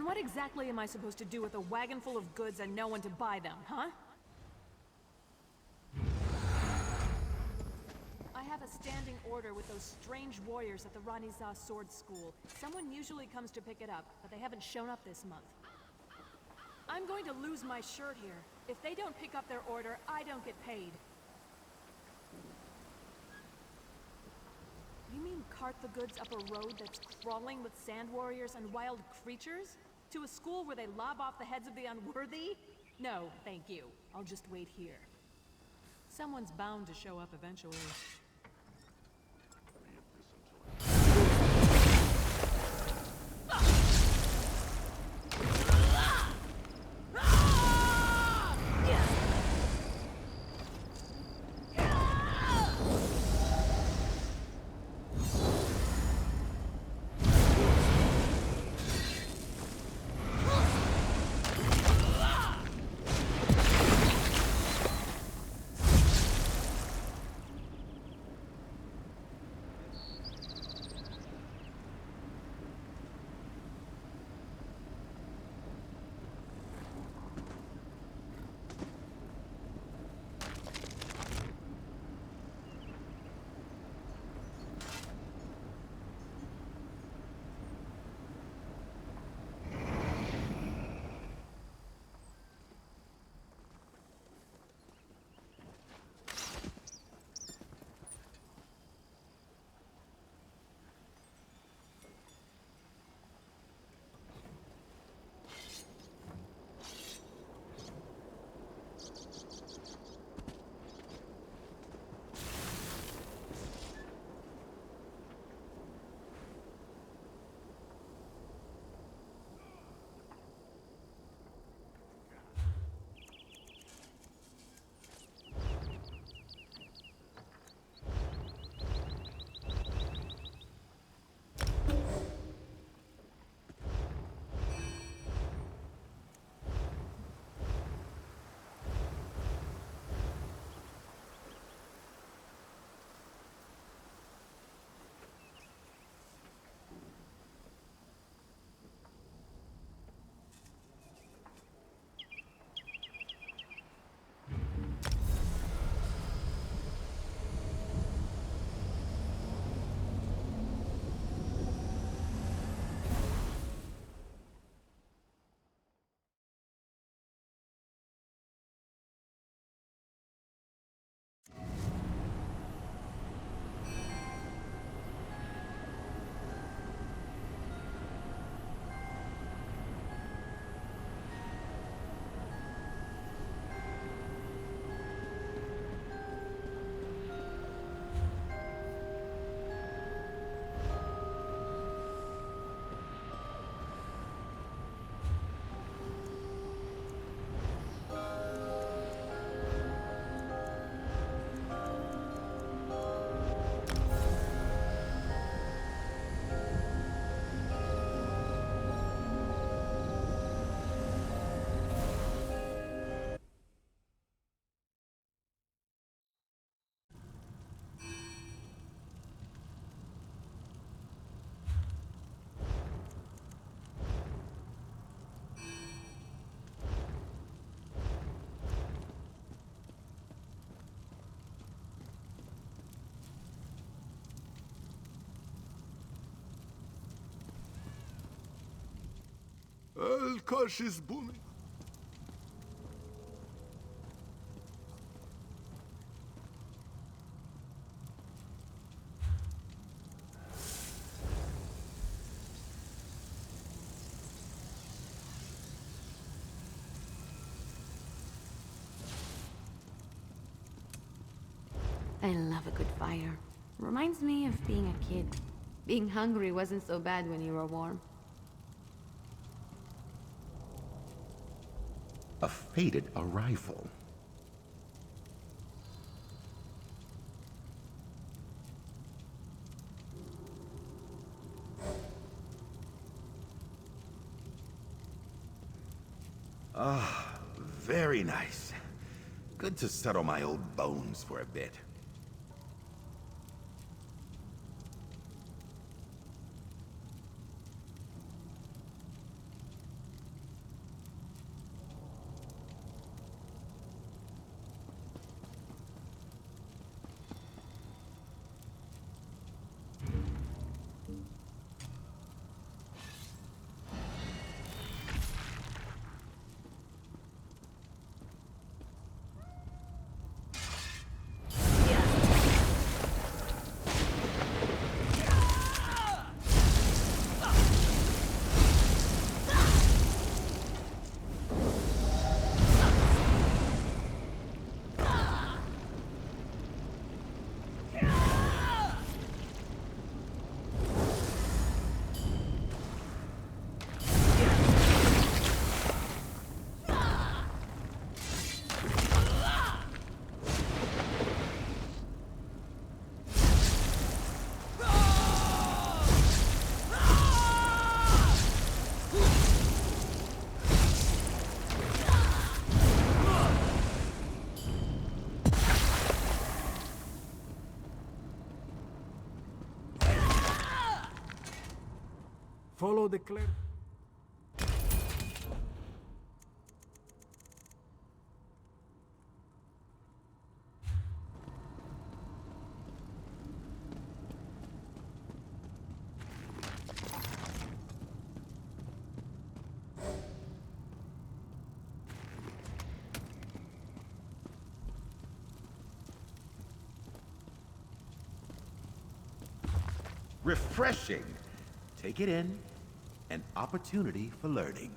what exactly am I supposed to do with a wagon full of goods and no one to buy them, huh? I have a standing order with those strange warriors at the Ranizah Sword School. Someone usually comes to pick it up, but they haven't shown up this month. I'm going to lose my shirt here. If they don't pick up their order, I don't get paid. You mean cart the goods up a road that's crawling with sand warriors and wild creatures? To a school where they lob off the heads of the unworthy? No, thank you. I'll just wait here. Someone's bound to show up eventually. الكاش is booming. I love a good fire. Reminds me of being a kid. Being hungry wasn't so bad when you were warm. A fated arrival. Ah, very nice. Good to settle my old bones for a bit. Follow the clear. Refreshing. Take it in. An opportunity for learning.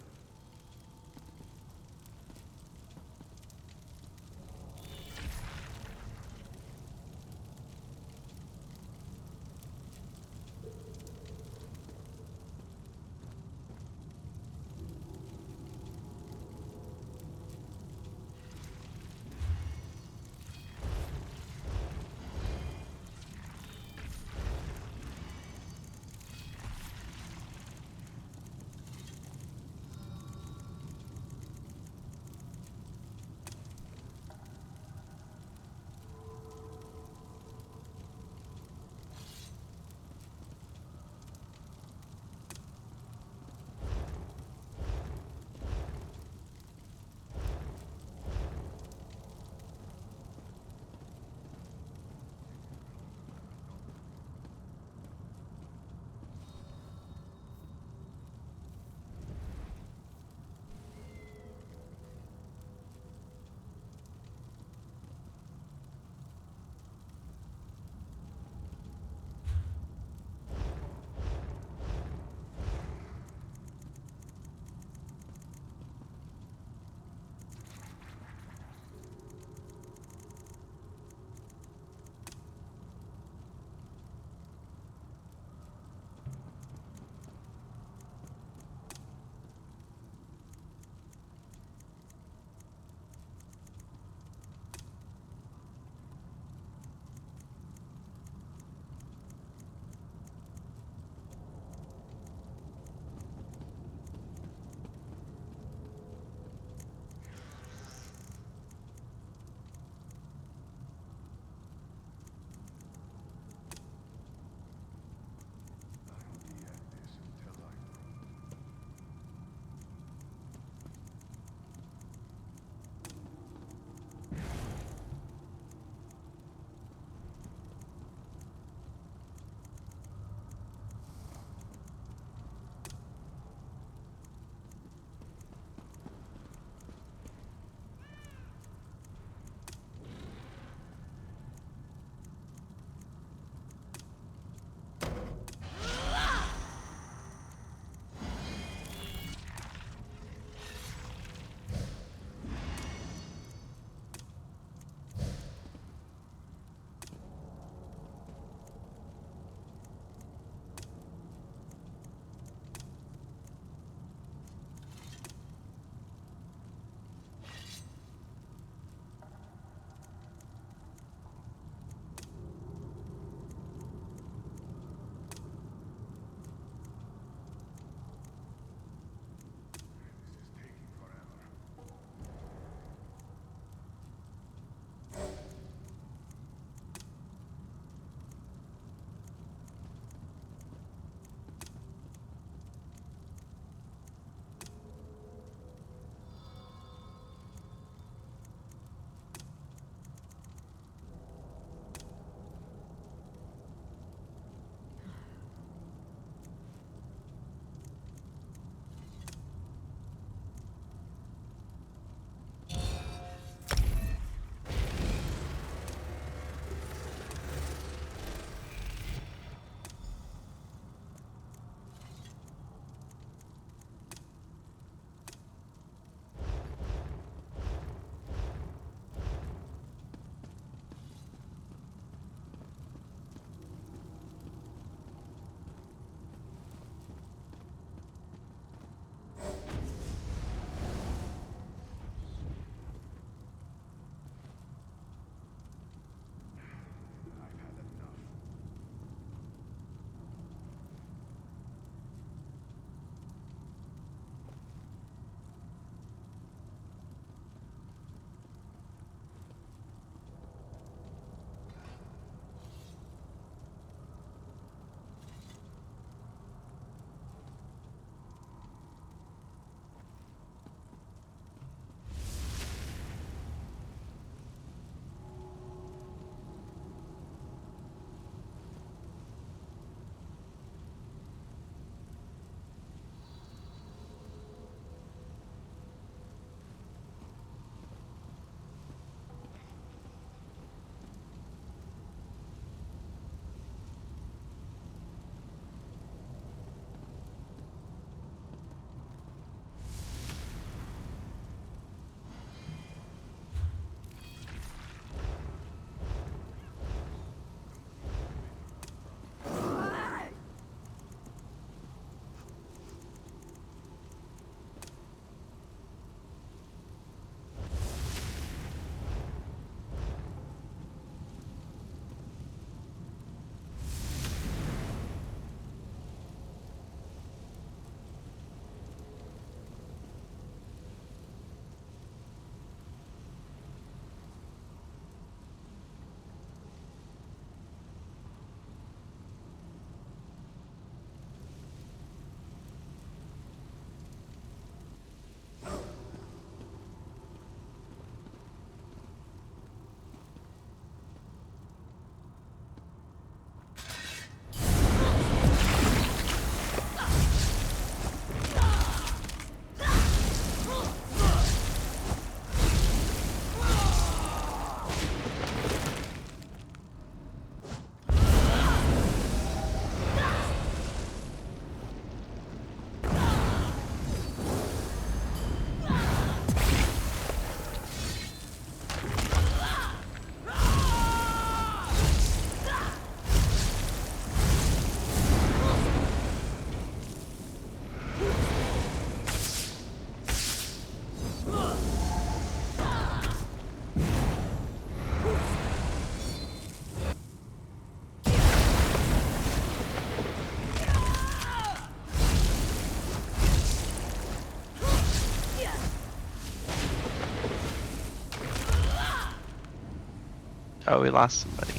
Oh, we lost somebody.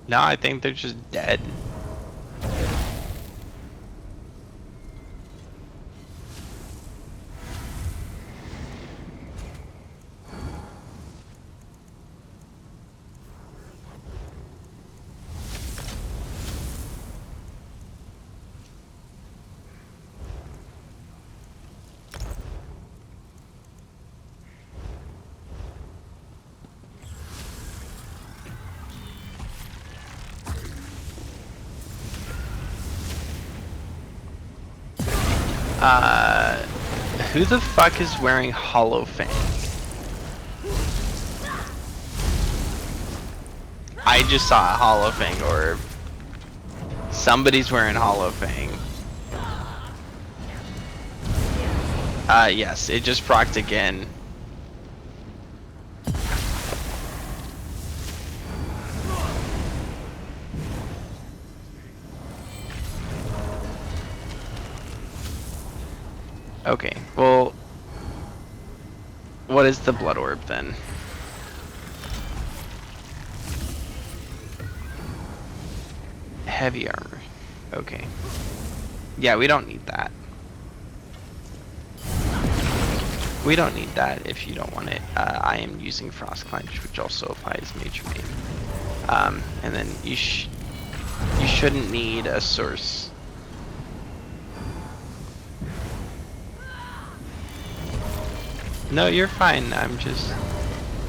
No, I think they're just dead. Who the fuck is wearing Hollow Fang? I just saw a Hollow Fang orb. Somebody's wearing Hollow Fang. Yes, it just procced again. Okay, well, what is the blood orb then? Heavy armor. Okay. Yeah, we don't need that. We don't need that if you don't want it. I am using Frost Clench, which also applies Major Maim. And then you shouldn't need a source. No, you're fine. I'm just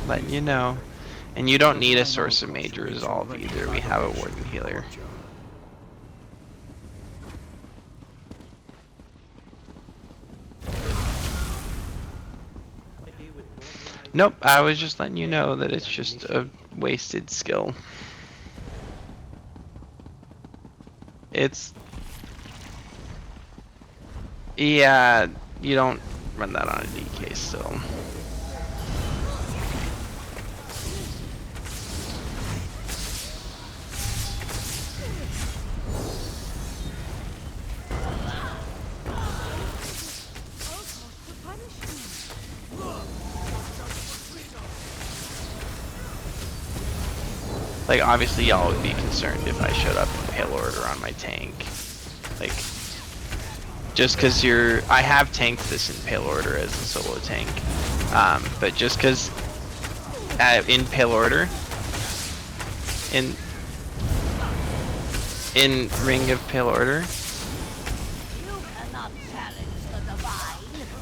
letting you know. And you don't need a source of Major Resolve either. We have a Warden Healer. Nope, I was just letting you know that it's just a wasted skill. It's... Yeah, you don't run that on a DK still. Like, obviously y'all would be concerned if I showed up in Pale Order on my tank. Like, just cause I have tanked this in Pale Order as a solo tank. But just cause in Pale Order, in Ring of Pale Order.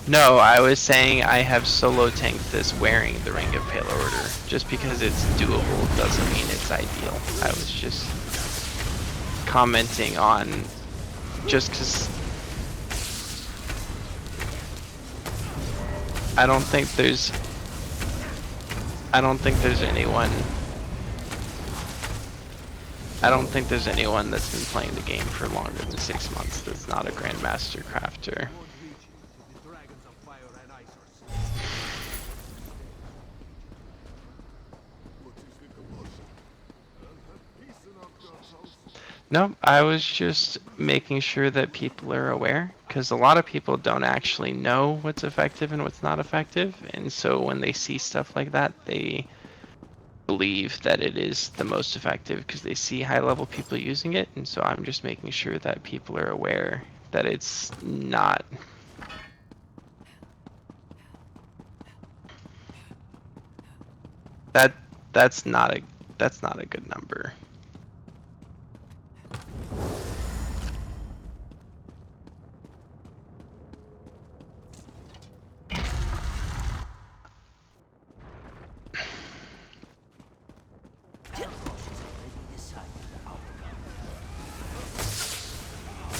No, I was saying I have solo tanked this wearing the Ring of Pale Order. Just because it's doable doesn't mean it's ideal. I was just commenting on just because I don't think there's anyone that's been playing the game for longer than 6 months that's not a Grandmaster Crafter. No, I was just making sure that people are aware, because a lot of people don't actually know what's effective and what's not effective, and so when they see stuff like that, they believe that it is the most effective because they see high-level people using it, and so I'm just making sure that people are aware that it's not. That's not a good number.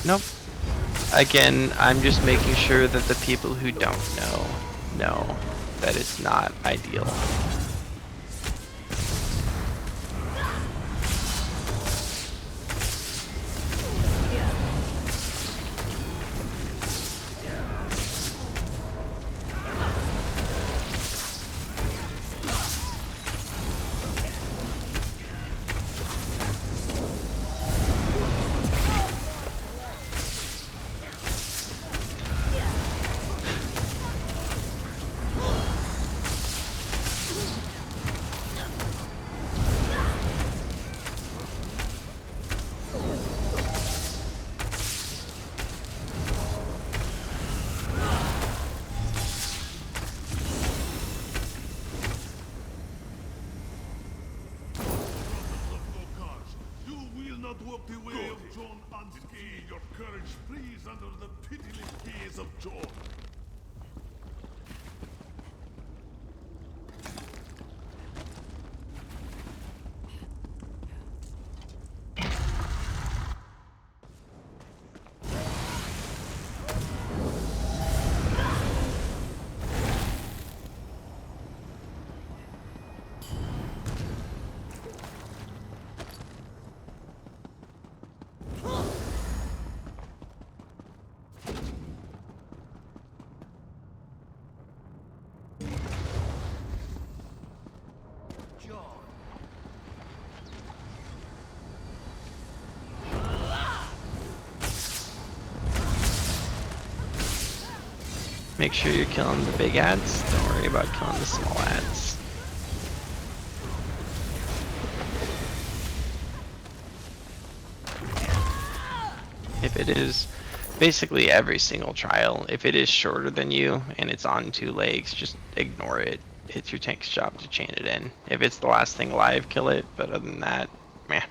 Nope. Again, I'm just making sure that the people who don't know that it's not ideal. not walk the way of John unscathed. Your courage freeze under the pitiless gaze of John. Make sure you're killing the big ads. Don't worry about killing the small ads. If it is basically every single trial, if it is shorter than you and it's on 2 legs, just ignore it. It's your tank's job to chain it in. If it's the last thing alive, kill it. But other than that, meh.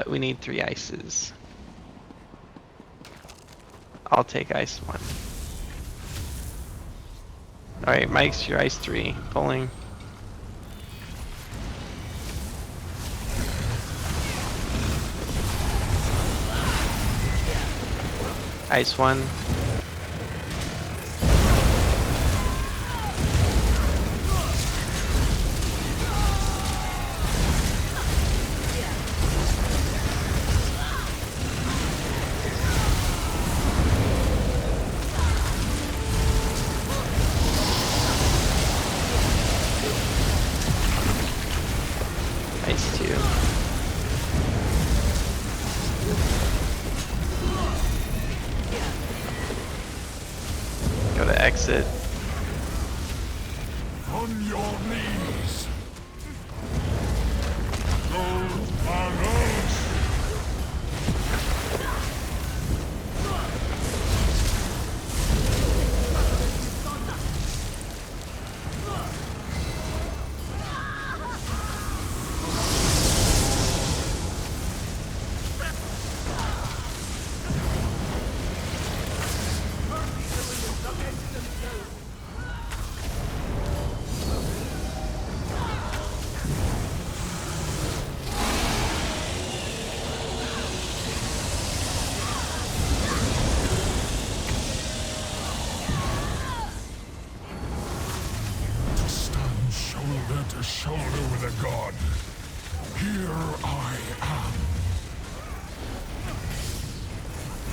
We need 3 ices. I'll take ice 1. Alright, Mike's your ice 3. Pulling. Ice 1. Ice 2. Go to exit. On your knees. Gold arrows. Shoulder to shoulder with a god. Here I am.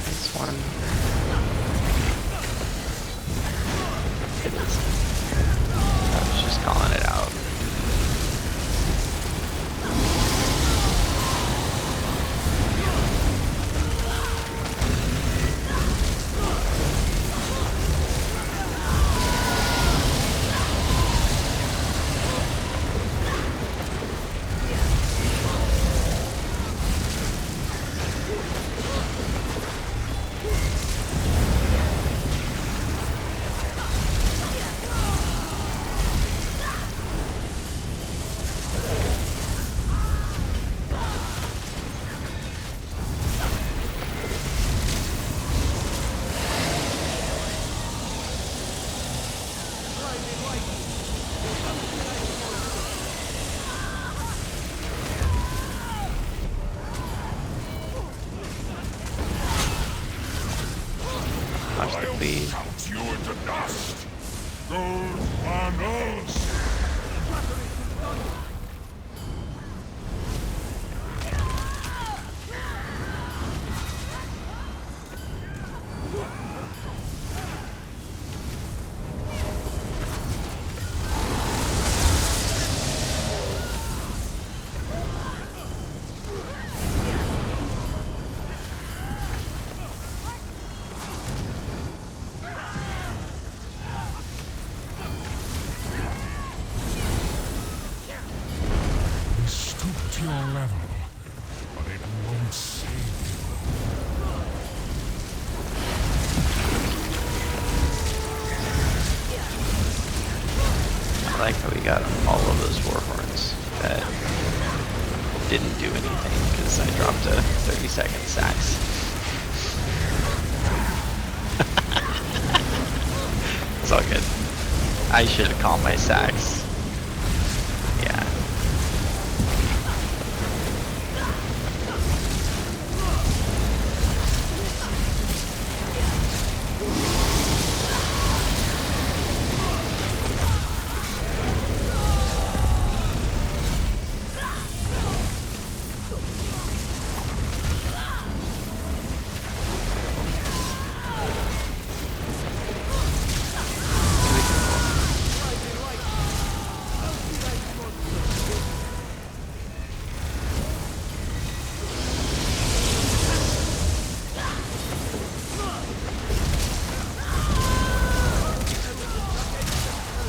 Ice 1. It is. I was just calling it out. Watch the bleed. Count you into dust. Gold arrows. To your level, but it won't save you. I like how we got all of those war horns. That didn't do anything because I dropped a 30-second sax. It's all good. I should have called my sax. Yeah.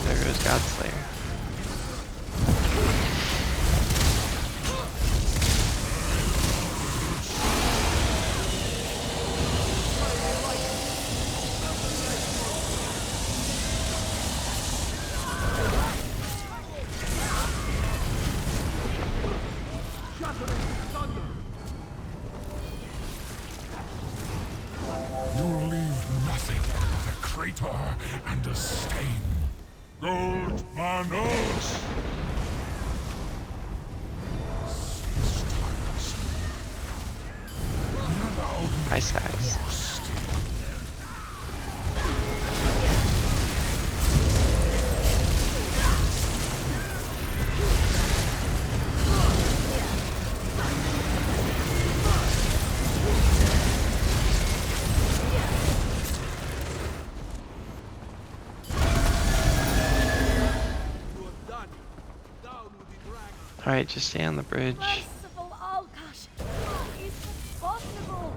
There goes Godslayer. You'll leave nothing but a crater and a stain. Gold Manos! My sax. Alright, just stay on the bridge. Merciful Alkash! How is this possible?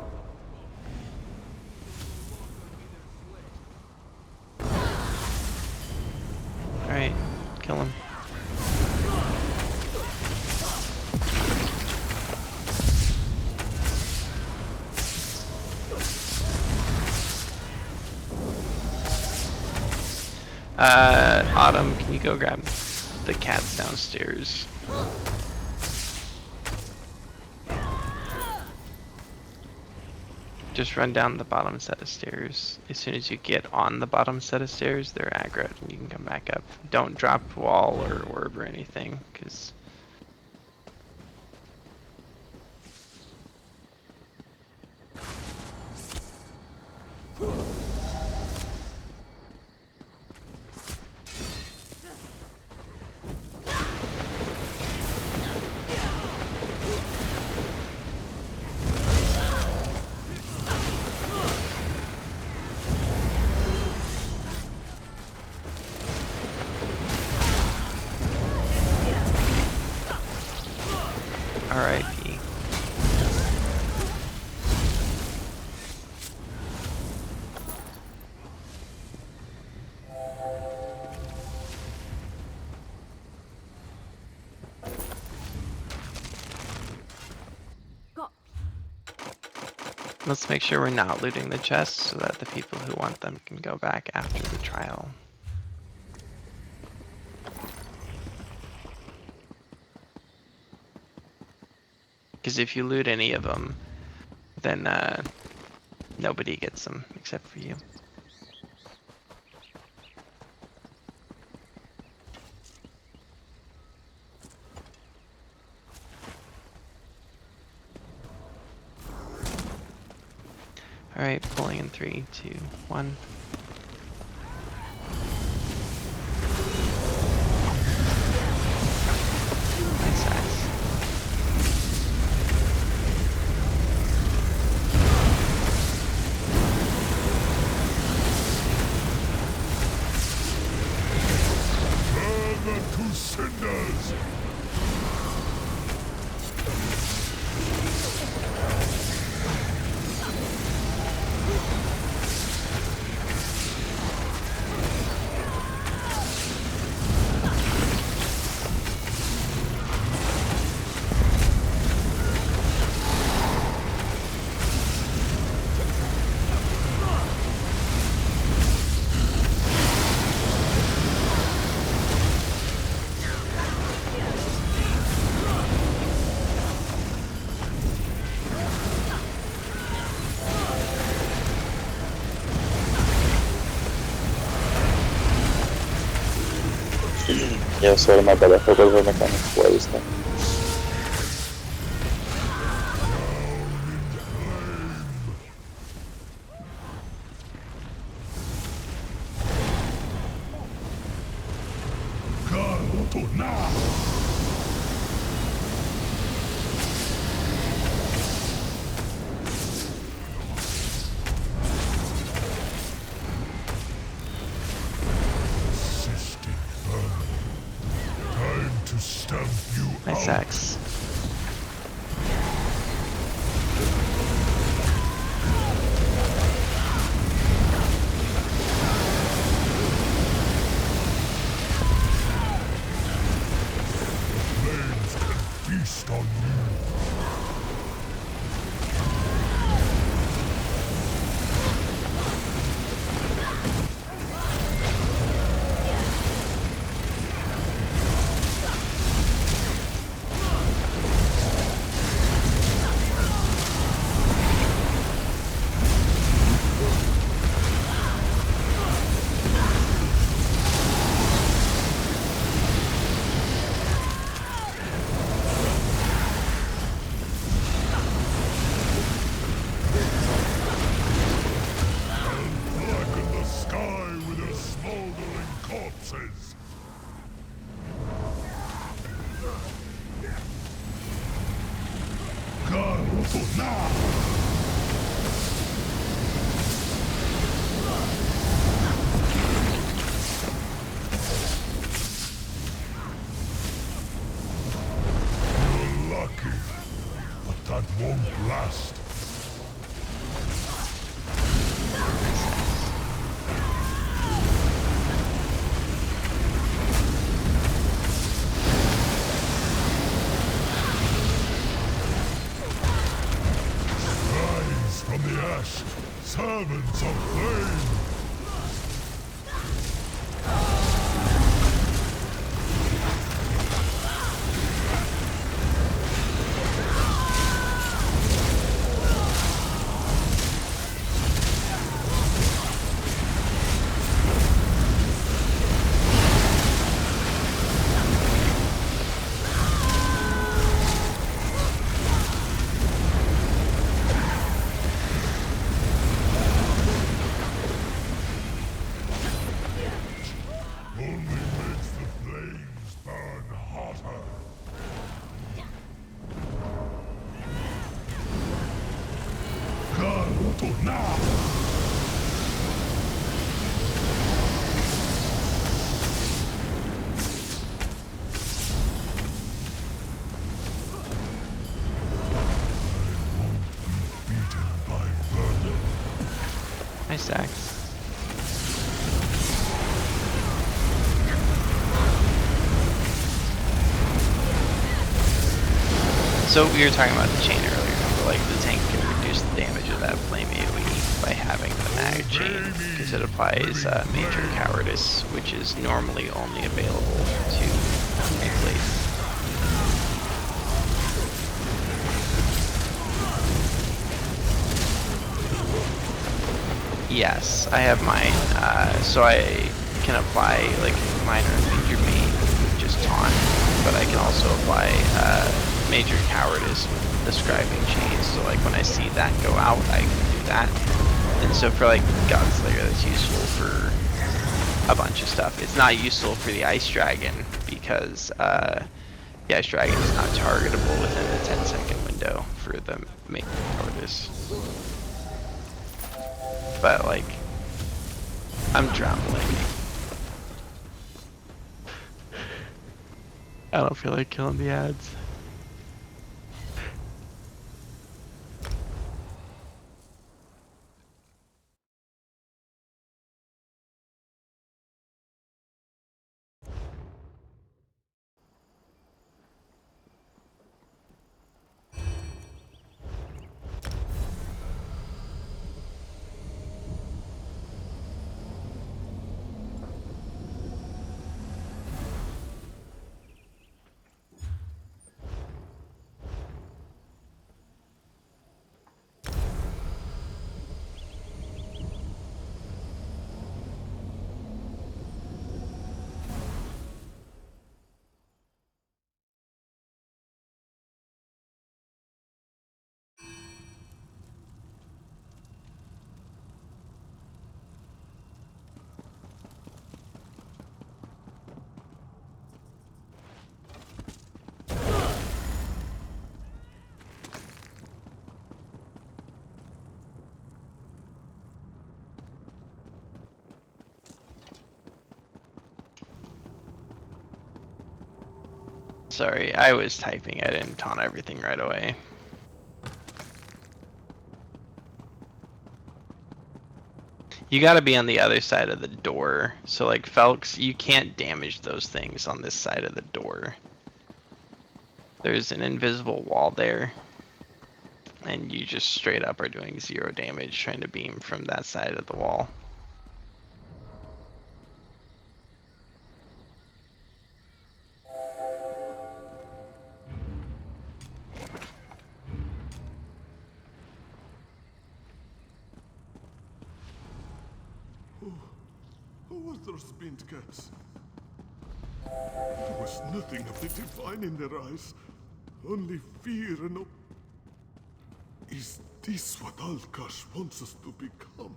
Alright, kill him. Autumn, can you go grab the cats downstairs? Just run down the bottom set of stairs. As soon as you get on the bottom set of stairs, they're aggroed and you can come back up. Don't drop wall or orb or anything, because... R.I.P. Let's make sure we're not looting the chests so that the people who want them can go back after the trial. Because if you loot any of them, then nobody gets them except for you. Alright, pulling in 3, 2, 1. Nice eyes. Burn them to cinders! Yeah, sorry, my bad. I forgot where mechanics was now. Come to now! Cystic burn. Time to stamp you Nice out. axe. Flames can feast on you. Blacken the sky with their smoldering corpses. Come to now! You're lucky, but that won't last. Rise from the ash, servants of flame! Only makes the flames burn hotter. Come to now! Beaten by burning. Nice axe. So we were talking about the chain earlier, remember, like the tank can reduce the damage of that flame AoE by having the mag chain, because it applies Major Cowardice, which is normally only available to Blade. Yes, I have mine, so I can apply like minor and major main with just taunt, but I can also apply Major Cowardice with the scribing chains, so like when I see that go out, I can do that. And so for like Godslayer, that's useful for a bunch of stuff. It's not useful for the Ice Dragon, because the Ice Dragon is not targetable within the 10-second window for the Major Cowardice. But like, I'm trembling. I don't feel like killing the ads. Sorry, I was typing. I didn't taunt everything right away. You gotta be on the other side of the door. So like Felks, you can't damage those things on this side of the door. There's an invisible wall there. And you just straight up are doing 0 damage trying to beam from that side of the wall. Who were those spint cats? There was nothing of the divine in their eyes. Only fear and... Is this what Alkash wants us to become?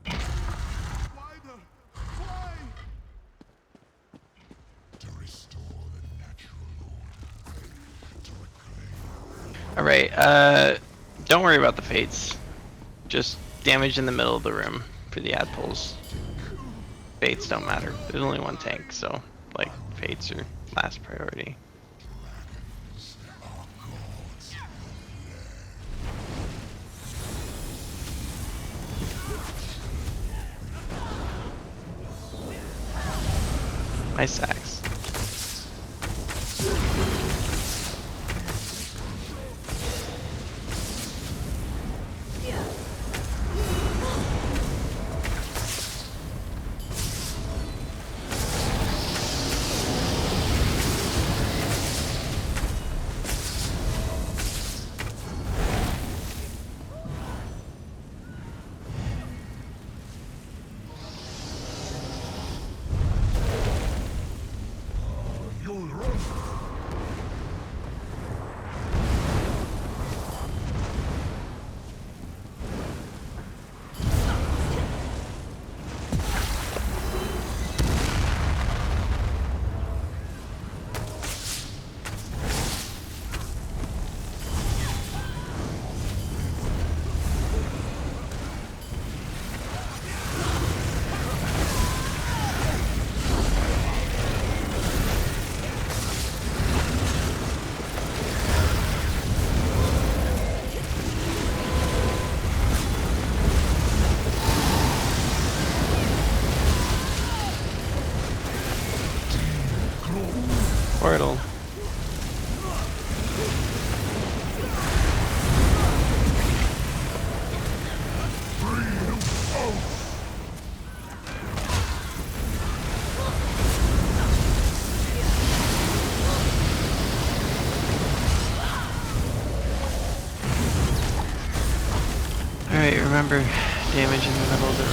Wider! Fly! To restore the natural order. To reclaim. Alright, don't worry about the fates. Just damage in the middle of the room for the ad pulls. Fates don't matter. There's only one tank, so like fates are last priority. My sacks. Portal. Alright, remember, damage in the middle of the room.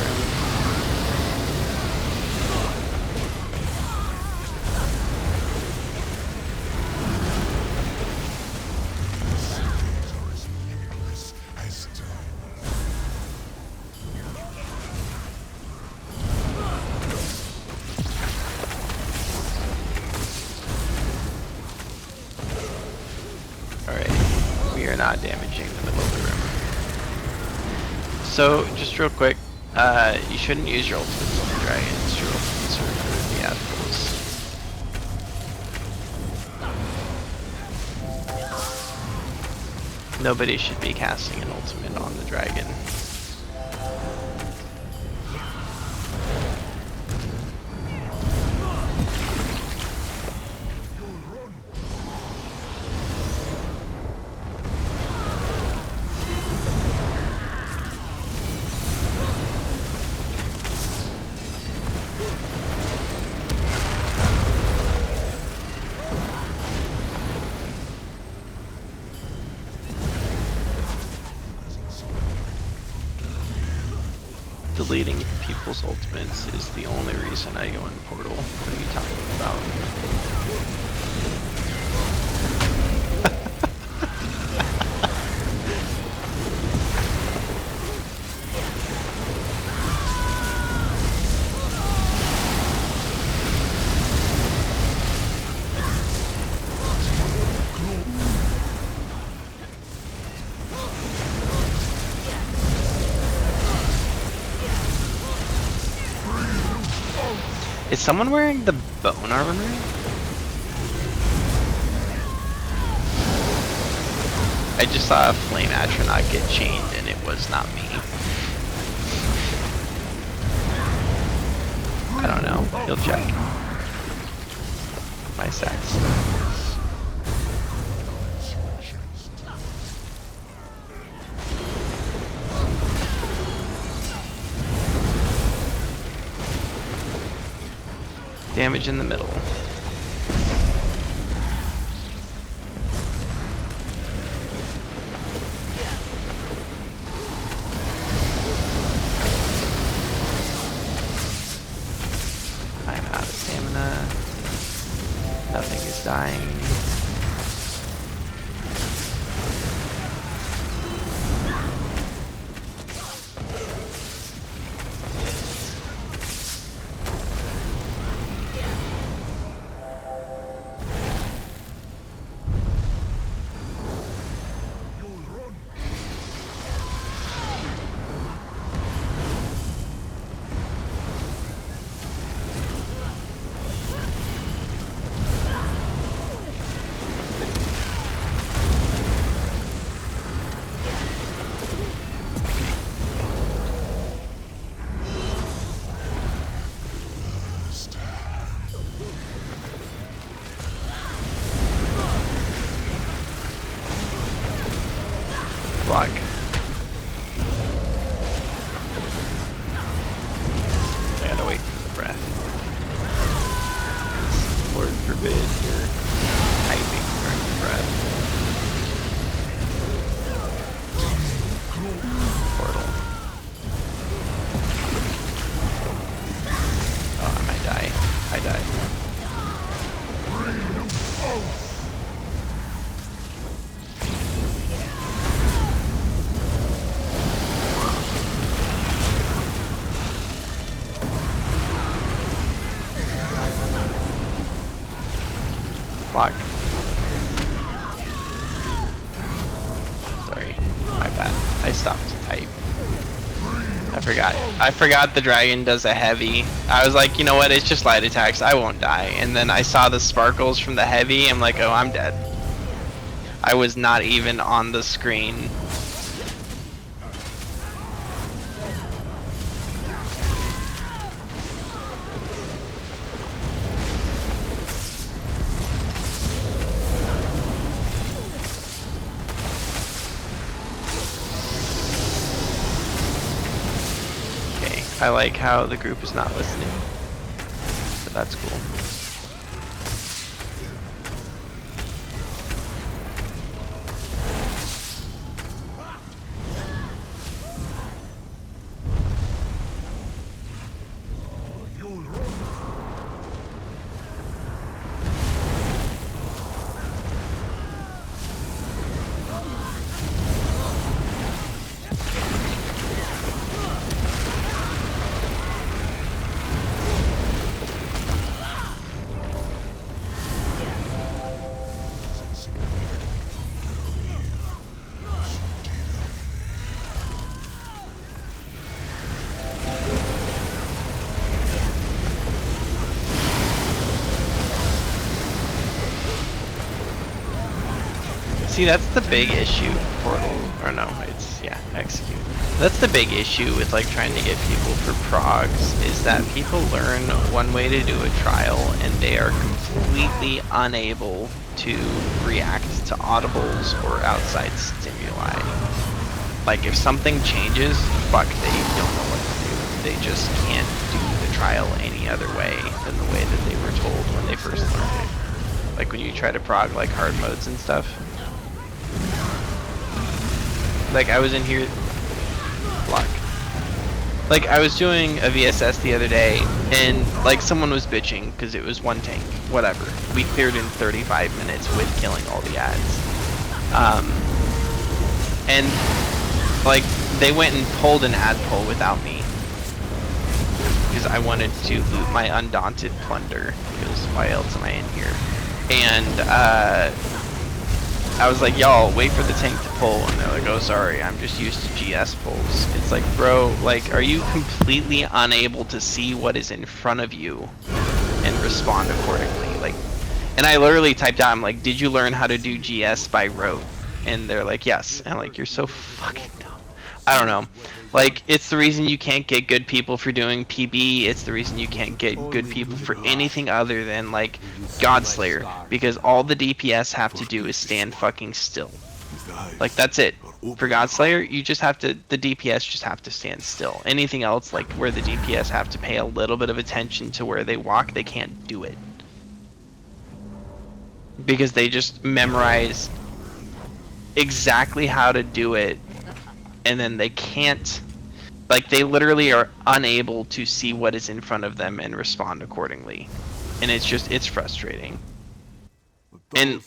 Alright, we are not damaging the middle of the room. So, just real quick, you shouldn't use your ultimates on the dragons. Your ultimates are for the admirals. Nobody should be casting an ultimate on the dragon. Deleting people's ultimates is the only reason I go in Portal. What are you talking about? Is someone wearing the bone armor? I just saw a flame astronaut get chained and it was not me. I don't know. You'll check. My sex. Damage in the middle. I'm out of stamina. Nothing is dying. Block. I gotta wait for the breath. Lord forbid you're typing during the breath. Portal. Oh, I might die. I died. Block. Sorry, my bad. I stopped to type. I forgot the dragon does a heavy. I was like, you know what, it's just light attacks, I won't die. And then I saw the sparkles from the heavy, I'm like, oh, I'm dead. I was not even on the screen. I like how the group is not listening, but that's cool. See, that's the big issue. Portal, or no, it's, yeah, execute. That's the big issue with like trying to get people for progs, is that people learn one way to do a trial and they are completely unable to react to audibles or outside stimuli. Like if something changes, fuck, they don't know what to do. They just can't do the trial any other way than the way that they were told when they first learned it. Like when you try to prog like hard modes and stuff. Like I was in here, block. Like I was doing a VSS the other day, and like someone was bitching because it was one tank, whatever. We cleared in 35 minutes with killing all the ads. And like they went and pulled an ad pull without me because I wanted to loot my undaunted plunder. Because why else am I in here? And I was like, y'all, wait for the tank to pull, and they're like, oh, sorry, I'm just used to GS pulls. It's like, bro, like, are you completely unable to see what is in front of you? and respond accordingly. Like, and I literally typed out, I'm like, did you learn how to do GS by rote? And they're like, yes. And I'm like, you're so fucking dumb. I don't know. Like, it's the reason you can't get good people for doing PB. It's the reason you can't get good people for anything other than, like, Godslayer. Because all the DPS have to do is stand fucking still. Like, that's it. For Godslayer, you just have to, the DPS just have to stand still. Anything else, like, where the DPS have to pay a little bit of attention to where they walk, they can't do it. Because they just memorize exactly how to do it, and then they can't, like, they literally are unable to see what is in front of them and respond accordingly. And it's just, it's frustrating. And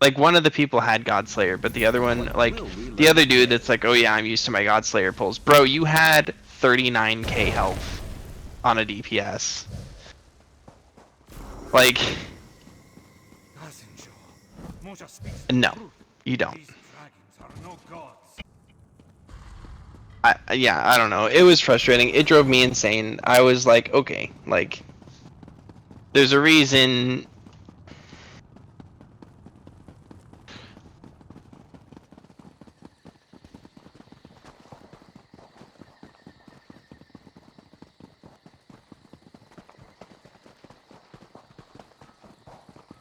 like, one of the people had Godslayer, but the other one, like, the other dude that's like, oh yeah, I'm used to my Godslayer pulls. Bro, you had 39k health on a DPS. Like, no, you don't. Yeah, I don't know. It was frustrating. It drove me insane. I was like, okay, like, there's a reason.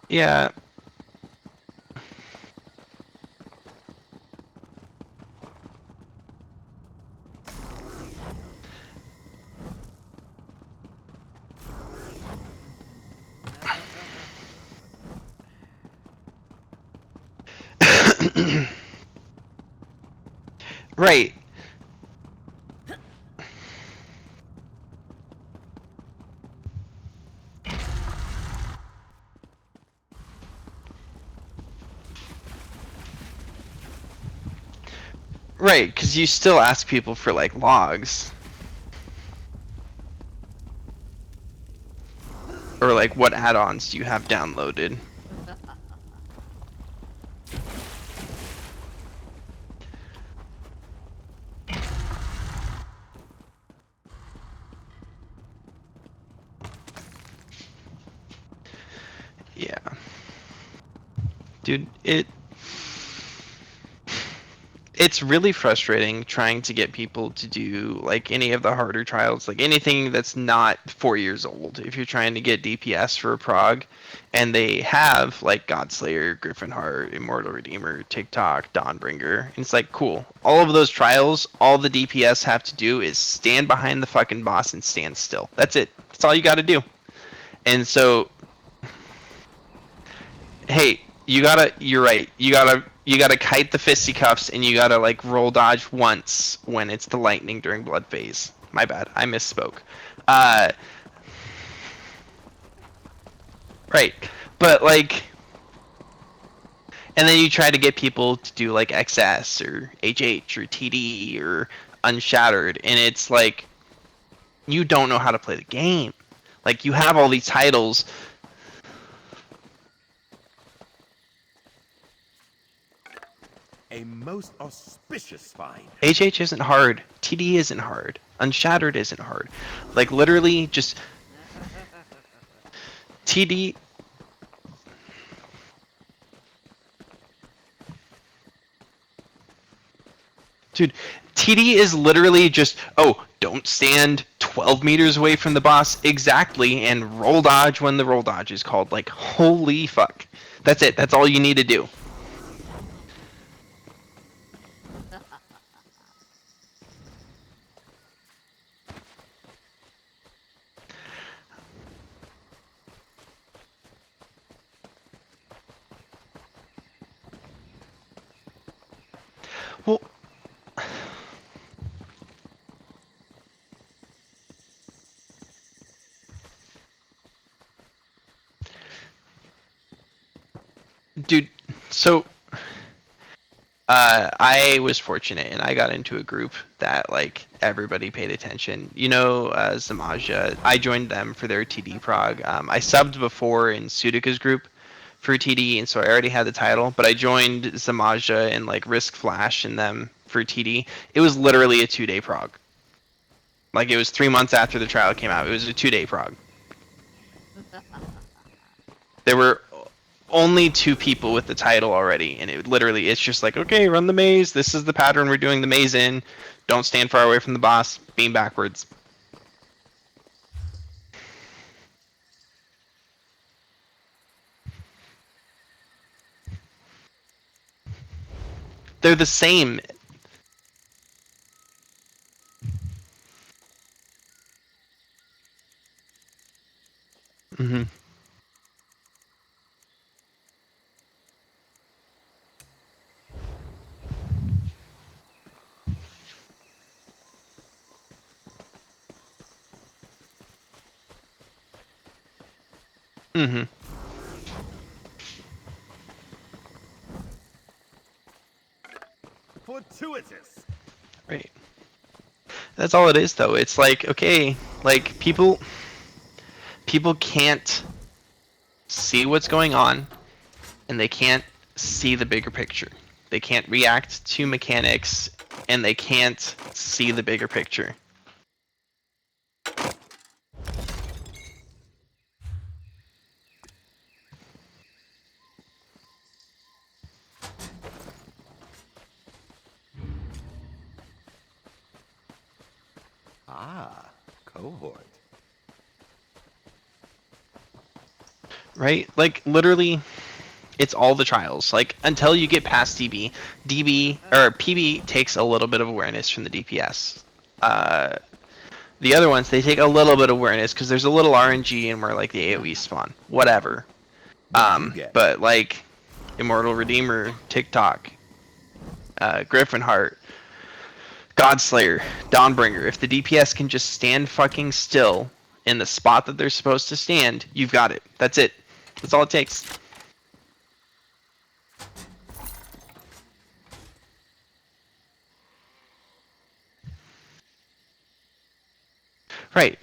Yeah. Right. Right, because you still ask people for, like, logs. Or, like, what add-ons do you have downloaded? Yeah. Dude, it's really frustrating trying to get people to do, like, any of the harder trials, like anything that's not 4 years old. If you're trying to get DPS for a prog, and they have, like, Godslayer, Griffinheart, Immortal Redeemer, TikTok, Dawnbringer, and it's like, cool. All of those trials, all the DPS have to do is stand behind the fucking boss and stand still. That's it. That's all you gotta do. And so, hey, you're right. You gotta kite the fisticuffs, and you gotta, like, roll dodge once when it's the lightning during blood phase. My bad, I misspoke. Right, but, like, and then you try to get people to do, like, XS or HH or TD or Unshattered, and it's like, you don't know how to play the game. Like, you have all these titles. A most auspicious find. HH isn't hard. TD isn't hard. Unshattered isn't hard. Like, literally, just TD. Dude, TD is literally just, oh, don't stand 12 meters away from the boss exactly and roll dodge when the roll dodge is called. Like, holy fuck. That's it. That's all you need to do. Well, dude, so I was fortunate, and I got into a group that, like, everybody paid attention. You know, Zamaja, I joined them for their TD prog. I subbed before in Sudica's group for TD, and so I already had the title, but I joined Zamaja and, like, Risk Flash and them for TD. It was literally a 2-day prog. Like, it was 3 months after the trial came out. It was a 2-day prog. There were only 2 people with the title already, and it literally it's just like, okay, run the maze. This is the pattern we're doing the maze in. Don't stand far away from the boss. Beam backwards. They're the same. Hmm. Hmm. Fortuitous. Right. That's all it is, though. It's like, okay, like people can't see what's going on, and they can't see the bigger picture. They can't react to mechanics, and they can't see the bigger picture. Ah, cohort. Right? Like, literally, it's all the trials. Like, until you get past DB or PB takes a little bit of awareness from the DPS. The other ones, they take a little bit of awareness because there's a little RNG and where, like, the AoE spawn. Whatever. What'd you get? But, like, Immortal Redeemer, TikTok, Griffinheart, Godslayer, Dawnbringer, if the DPS can just stand fucking still in the spot that they're supposed to stand, you've got it. That's it. That's all it takes. Right.